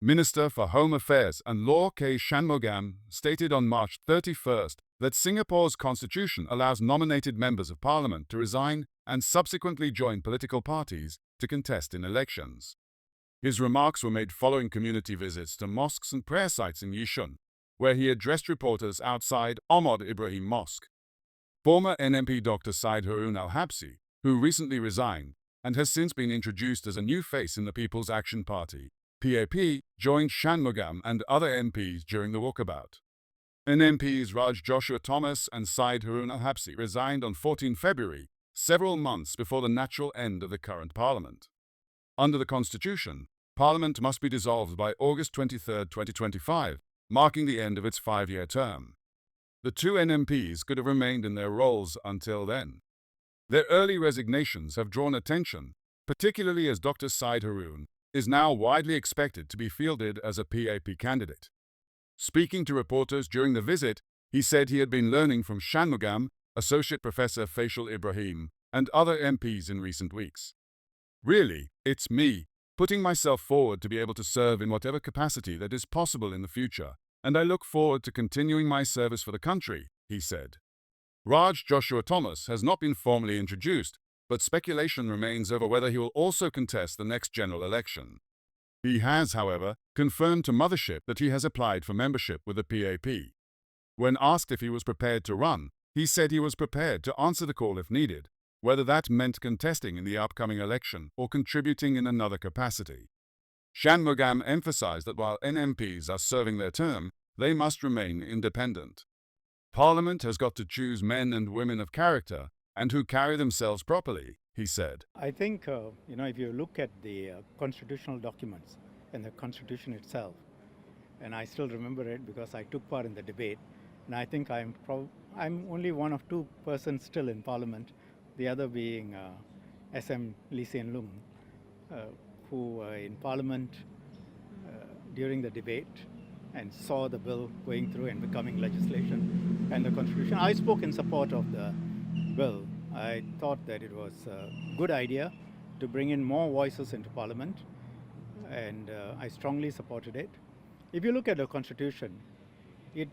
Minister for Home Affairs and Law K. Shanmugam stated on March 31st that Singapore's constitution allows nominated members of parliament to resign and subsequently join political parties to contest in elections. His remarks were made following community visits to mosques and prayer sites in Yishun, where he addressed reporters outside Ahmad Ibrahim Mosque. Former NMP Dr. Syed Harun al-Habsi, who recently resigned and has since been introduced as a new face in the People's Action Party, PAP, joined Shanmugam and other MPs during the walkabout. NMPs Raj Joshua Thomas and Syed Harun al-Habsi resigned on 14 February, several months before the natural end of the current parliament. Under the constitution, parliament must be dissolved by August 23, 2025, marking the end of its 5-year term. The two NMPs could have remained in their roles until then. Their early resignations have drawn attention, particularly as Dr. Syed Harun is now widely expected to be fielded as a PAP candidate. Speaking to reporters during the visit, he said he had been learning from Shanmugam, Associate Professor Faisal Ibrahim, and other MPs in recent weeks. Really, it's me, putting myself forward to be able to serve in whatever capacity that is possible in the future, and I look forward to continuing my service for the country, he said. Raj Joshua Thomas has not been formally introduced, but speculation remains over whether he will also contest the next general election. He has, however, confirmed to Mothership that he has applied for membership with the PAP. When asked if he was prepared to run, he said he was prepared to answer the call if needed, whether that meant contesting in the upcoming election or contributing in another capacity. Shanmugam emphasized that while NMPs are serving their term, they must remain independent. Parliament has got to choose men and women of character and who carry themselves properly, he said. I think, if you look at the constitutional documents and the constitution itself, and I still remember it because I took part in the debate, and I think I'm only one of two persons still in Parliament, the other being SM Lee Hsien Loong, who in Parliament during the debate and saw the bill going through and becoming legislation and the constitution. I spoke in support of the bill. I thought that it was a good idea to bring in more voices into Parliament, and I strongly supported it. If you look at the constitution, it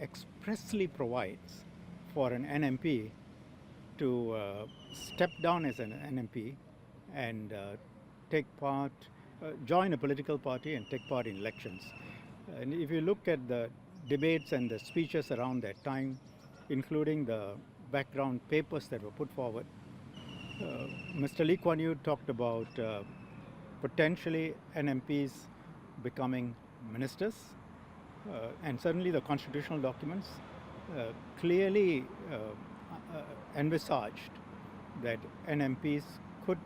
expressly provides for an NMP to step down as an NMP and join a political party and take part in elections. And if you look at the debates and the speeches around that time, including the background papers that were put forward, Mr. Lee Kuan Yew talked about potentially NMPs becoming ministers, and certainly the constitutional documents clearly envisaged that NMPs could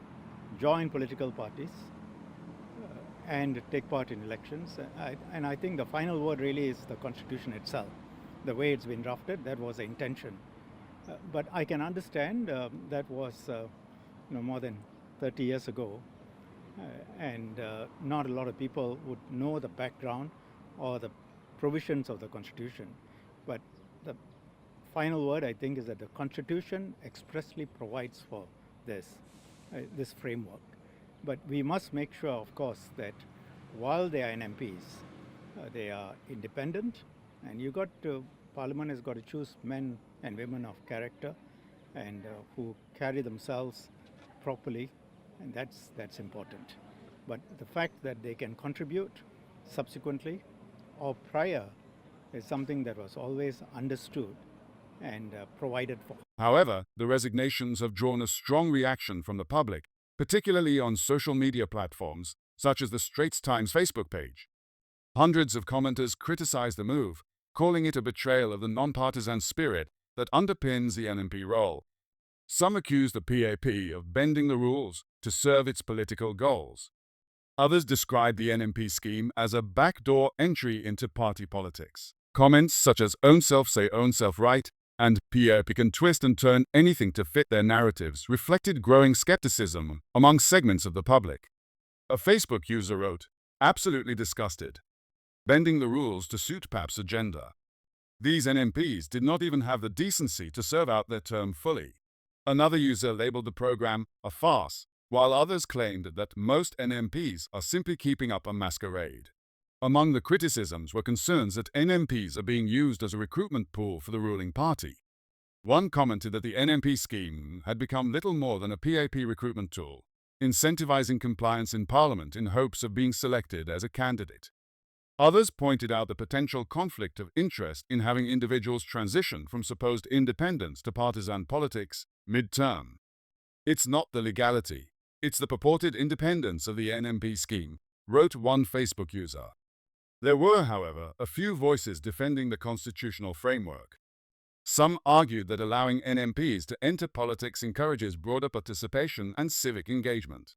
join political parties and take part in elections. And I think the final word really is the constitution itself. The way it's been drafted, that was the intention. But I can understand that was more than 30 years ago, and not a lot of people would know the background or the provisions of the Constitution. But the final word, I think, is that the Constitution expressly provides for this framework. But we must make sure, of course, that while they are NMPs, they are independent, and Parliament has got to choose men and women of character and who carry themselves properly, and that's important. But the fact that they can contribute subsequently or prior is something that was always understood and provided for. However, the resignations have drawn a strong reaction from the public, particularly on social media platforms such as the Straits Times Facebook page. Hundreds of commenters criticized the move, calling it a betrayal of the nonpartisan spirit that underpins the NMP role. Some accused the PAP of bending the rules to serve its political goals. Others described the NMP scheme as a backdoor entry into party politics. Comments such as "own self say own self right" and "PAP can twist and turn anything to fit their narratives" reflected growing skepticism among segments of the public. A Facebook user wrote, "Absolutely disgusted. Bending the rules to suit PAP's agenda. These NMPs did not even have the decency to serve out their term fully." Another user labeled the program a farce, while others claimed that most NMPs are simply keeping up a masquerade. Among the criticisms were concerns that NMPs are being used as a recruitment pool for the ruling party. One commented that the NMP scheme had become little more than a PAP recruitment tool, incentivizing compliance in Parliament in hopes of being selected as a candidate. Others pointed out the potential conflict of interest in having individuals transition from supposed independence to partisan politics mid-term. It's not the legality, it's the purported independence of the NMP scheme, wrote one Facebook user. There were, however, a few voices defending the constitutional framework. Some argued that allowing NMPs to enter politics encourages broader participation and civic engagement.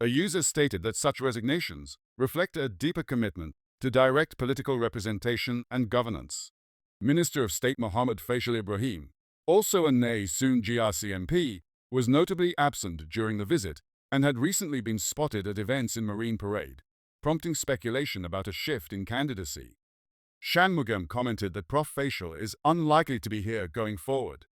A user stated that such resignations reflect a deeper commitment to direct political representation and governance. Minister of State Mohammed Faisal Ibrahim, also a Nay Soon GRC MP, was notably absent during the visit and had recently been spotted at events in Marine Parade, prompting speculation about a shift in candidacy. Shanmugam commented that Prof. Faisal is unlikely to be here going forward.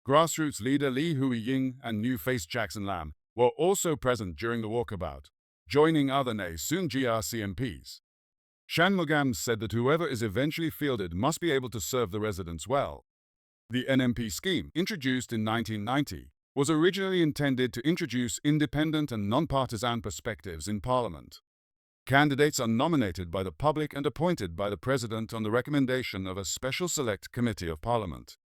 Grassroots leader Lee Hui Ying and new face Jackson Lam were also present during the walkabout, joining other Nay Soon GRC MPs. Shanmugam said that whoever is eventually fielded must be able to serve the residents well. The NMP scheme, introduced in 1990, was originally intended to introduce independent and non-partisan perspectives in Parliament. Candidates are nominated by the public and appointed by the President on the recommendation of a special select committee of Parliament.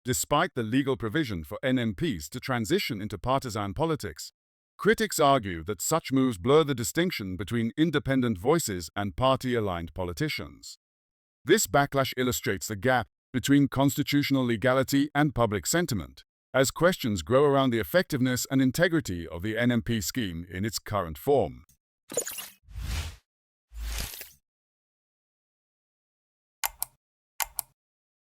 Despite the legal provision for NMPs to transition into partisan politics, critics argue that such moves blur the distinction between independent voices and party-aligned politicians. This backlash illustrates the gap between constitutional legality and public sentiment, as questions grow around the effectiveness and integrity of the NMP scheme in its current form.